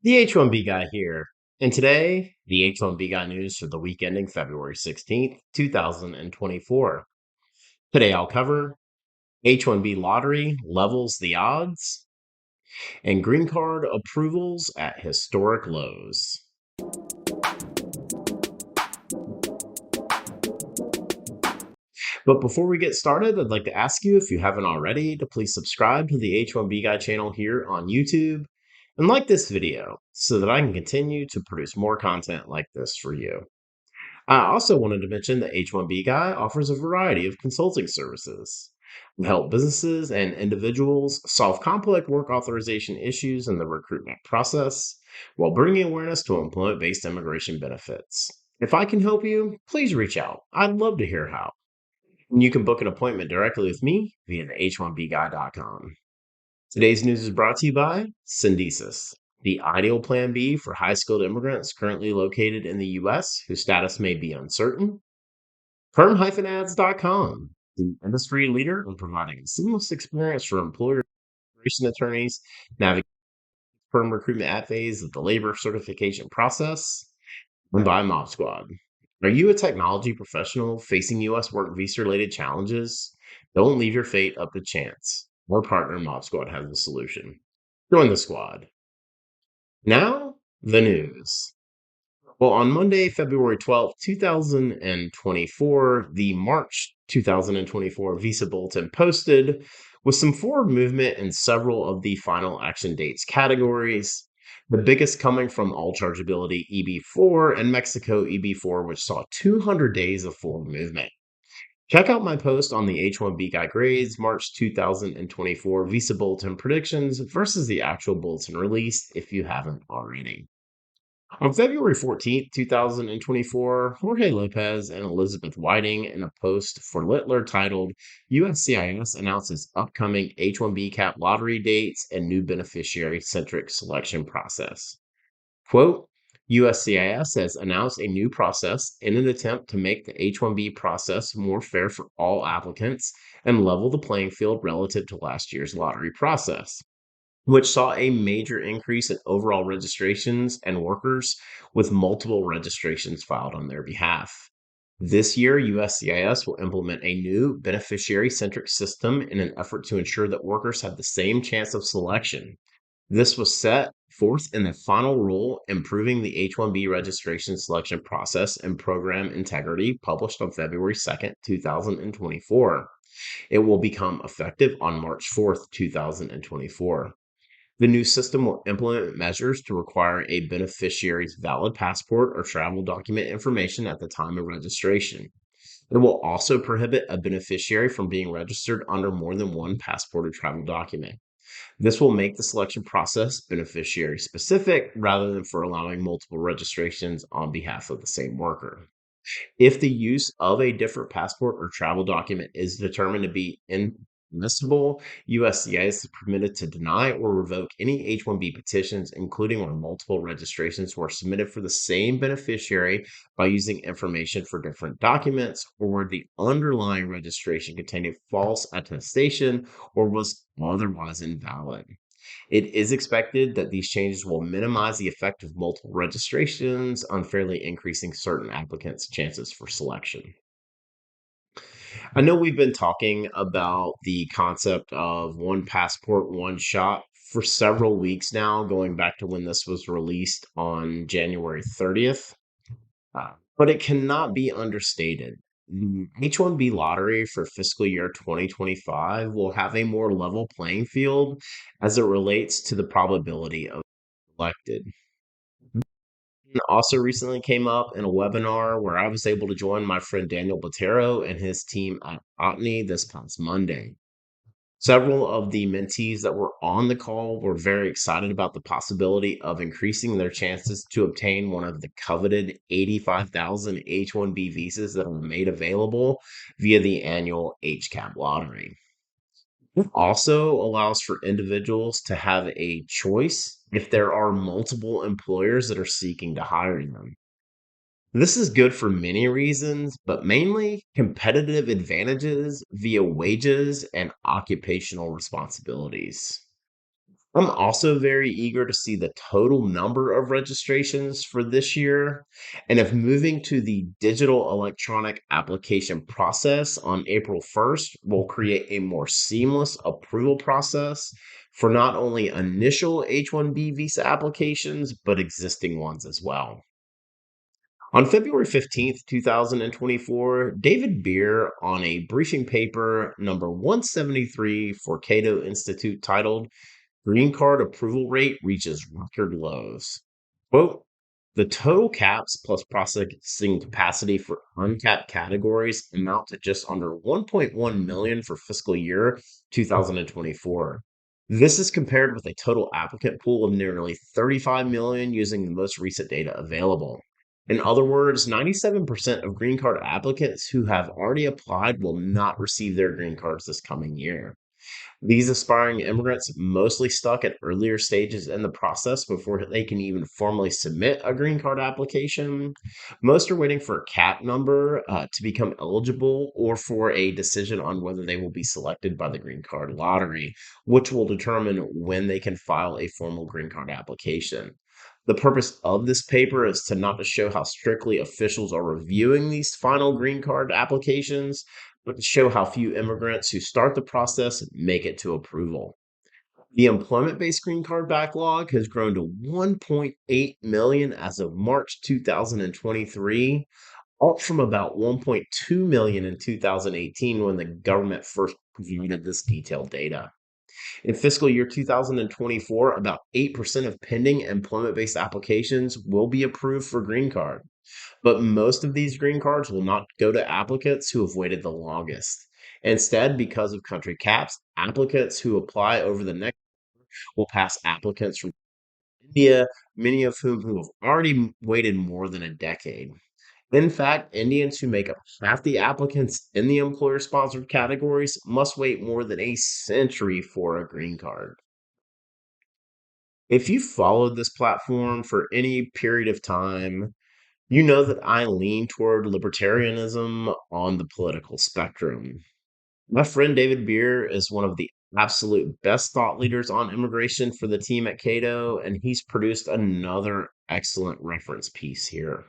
The H1B Guy here. And today, the H1B Guy news for the week ending February 16th, 2024. Today I'll cover H1B lottery levels the odds and green card approvals at historic lows. But before we get started, I'd like to ask you, if you haven't already, to please subscribe to the H1B Guy channel here on YouTube and like this video so that I can continue to produce more content like this for you. I also wanted to mention that H1B Guy offers a variety of consulting services to help businesses and individuals solve complex work authorization issues in the recruitment process while bringing awareness to employment-based immigration benefits. If I can help you, please reach out. I'd love to hear how. And you can book an appointment directly with me via the h1bguy.com. Today's news is brought to you by Syndesis, the ideal plan B for high-skilled immigrants currently located in the U.S. whose status may be uncertain. PERM-Ads.com, the industry leader in providing a seamless experience for employer immigration attorneys navigating the PERM recruitment ad phase of the labor certification process. And by Mob Squad. Are you a technology professional facing U.S. work visa-related challenges? Don't leave your fate up to chance. Our partner Mob Squad has a solution. Join the squad. Now, the news. Well, on Monday, February 12th, 2024, the March 2024 Visa Bulletin posted with some forward movement in several of the final action dates categories, the biggest coming from all chargeability EB4 and Mexico EB4, which saw 200 days of forward movement. Check out my post on the H1B Guy Grades March 2024 Visa Bulletin predictions versus the actual bulletin released if you haven't already. On February 14th, 2024, Jorge Lopez and Elizabeth Whiting, in a post for Littler titled USCIS announces upcoming H1B cap lottery dates and new beneficiary-centric selection process. Quote, USCIS has announced a new process in an attempt to make the H1B process more fair for all applicants and level the playing field relative to last year's lottery process, which saw a major increase in overall registrations and workers with multiple registrations filed on their behalf. This year, USCIS will implement a new beneficiary-centric system in an effort to ensure that workers have the same chance of selection. This was set forth in the final rule improving the H-1B registration selection process and program integrity, published on February 2nd, 2024. It will become effective on March 4th, 2024. The new system will implement measures to require a beneficiary's valid passport or travel document information at the time of registration. It will also prohibit a beneficiary from being registered under more than one passport or travel document. This will make the selection process beneficiary specific rather than for allowing multiple registrations on behalf of the same worker. If the use of a different passport or travel document is determined to be inadmissible, USCIS is permitted to deny or revoke any H-1B petitions, including where multiple registrations were submitted for the same beneficiary by using information for different documents, or where the underlying registration contained a false attestation or was otherwise invalid. It is expected that these changes will minimize the effect of multiple registrations, unfairly increasing certain applicants' chances for selection. I know we've been talking about the concept of one passport, one shot for several weeks now, going back to when this was released on January 30th. But it cannot be understated. The H-1B lottery for fiscal year 2025 will have a more level playing field as it relates to the probability of elected. Also recently came up in a webinar where I was able to join my friend Daniel Botero and his team at Otney this past Monday. Several of the mentees that were on the call were very excited about the possibility of increasing their chances to obtain one of the coveted 85,000 H-1B visas that are made available via the annual HCAP lottery. It also allows for individuals to have a choice if there are multiple employers that are seeking to hire them. This is good for many reasons, but mainly competitive advantages via wages and occupational responsibilities. I'm also very eager to see the total number of registrations for this year. And if moving to the digital electronic application process on April 1st will create a more seamless approval process for not only initial H1B visa applications, but existing ones as well. On February 15th, 2024, David Beer, on a briefing paper number 173 for Cato Institute titled Green card approval rate reaches record lows. Quote, the total caps plus processing capacity for uncapped categories amount to just under 1.1 million for fiscal year 2024. This is compared with a total applicant pool of nearly 35 million using the most recent data available. In other words, 97% of green card applicants who have already applied will not receive their green cards this coming year. These aspiring immigrants mostly stuck at earlier stages in the process before they can even formally submit a green card application. Most are waiting for a cap number to become eligible or for a decision on whether they will be selected by the green card lottery, which will determine when they can file a formal green card application. The purpose of this paper is to not to show how strictly officials are reviewing these final green card applications, but to show how few immigrants who start the process make it to approval. The employment based green card backlog has grown to 1.8 million as of March 2023, up from about 1.2 million in 2018 when the government first provided this detailed data. In fiscal year 2024, about 8% of pending employment based applications will be approved for green card. But most of these green cards will not go to applicants who have waited the longest. Instead, because of country caps, applicants who apply over the next will pass applicants from India, many of whom who have already waited more than a decade. In fact, Indians who make up half the applicants in the employer sponsored categories must wait more than a century for a green card. If you followed this platform for any period of time, you know that I lean toward libertarianism on the political spectrum. My friend David Beer is one of the absolute best thought leaders on immigration for the team at Cato, and he's produced another excellent reference piece here.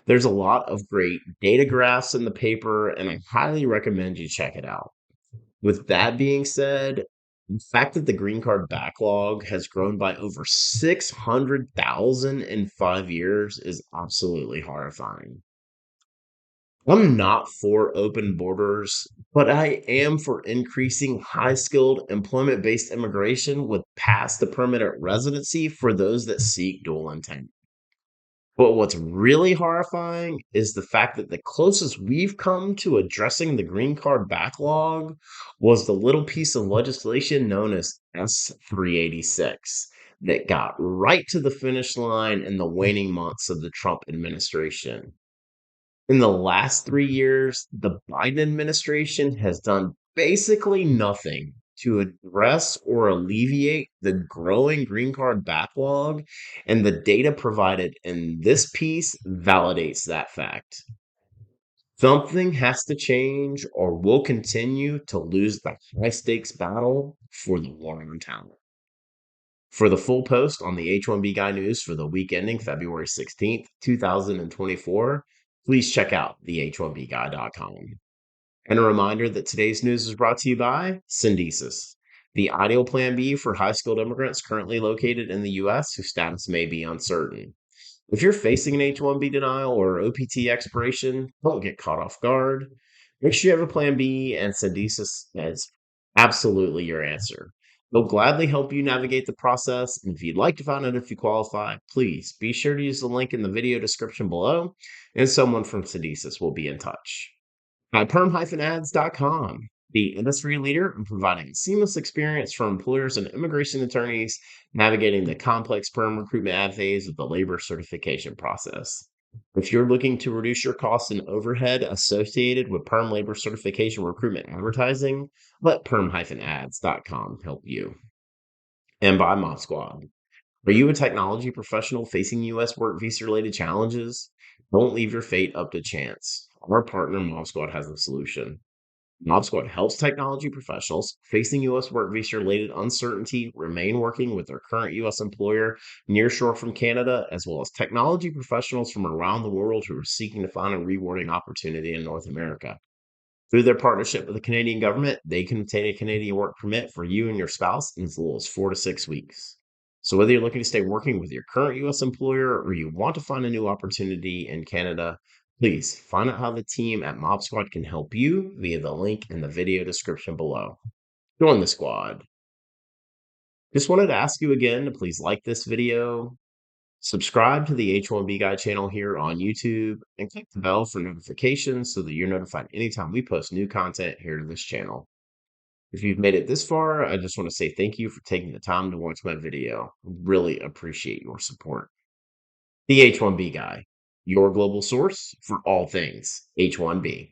There's a lot of great data graphs in the paper, and I highly recommend you check it out. With that being said, the fact that the green card backlog has grown by over 600,000 in 5 years is absolutely horrifying. I'm not for open borders, but I am for increasing high skilled employment based immigration with past the permanent residency for those that seek dual intent. But what's really horrifying is the fact that the closest we've come to addressing the green card backlog was the little piece of legislation known as S 386 that got right to the finish line in the waning months of the Trump administration. In the last 3 years, the Biden administration has done basically nothing to address or alleviate the growing green card backlog, and the data provided in this piece validates that fact. Something has to change, or we'll continue to lose the high stakes battle for the war on talent. For the full post on the H1B Guy news for the week ending February 16th, 2024, please check out the H1BGuy.com. And a reminder that today's news is brought to you by Syndesis, the ideal plan B for high skilled immigrants currently located in the U.S. whose status may be uncertain. If you're facing an H1B denial or OPT expiration, don't get caught off guard. Make sure you have a plan B, and Syndesis is absolutely your answer. They'll gladly help you navigate the process, and if you'd like to find out if you qualify, please be sure to use the link in the video description below, and someone from Syndesis will be in touch. At PERM-Ads.com, the industry leader in providing a seamless experience for employers and immigration attorneys navigating the complex PERM recruitment ad phase of the labor certification process. If you're looking to reduce your costs and overhead associated with PERM labor certification recruitment advertising, let PERM-Ads.com help you. And by Mod Squad. Are you a technology professional facing U.S. work visa related challenges? Don't leave your fate up to chance. Our partner, Mod Squad, has a solution. Mob Squad helps technology professionals facing U.S. work visa related uncertainty remain working with their current U.S. employer nearshore from Canada, as well as technology professionals from around the world who are seeking to find a rewarding opportunity in North America. Through their partnership with the Canadian government, they can obtain a Canadian work permit for you and your spouse in as little as 4 to 6 weeks. So, whether you're looking to stay working with your current U.S. employer or you want to find a new opportunity in Canada, please find out how the team at Mob Squad can help you via the link in the video description below. Join the squad. Just wanted to ask you again to please like this video, subscribe to the H1B Guy channel here on YouTube, and click the bell for notifications so that you're notified anytime we post new content here to this channel. If you've made it this far, I just want to say thank you for taking the time to watch my video. Really appreciate your support. The H1B Guy, your global source for all things H1B.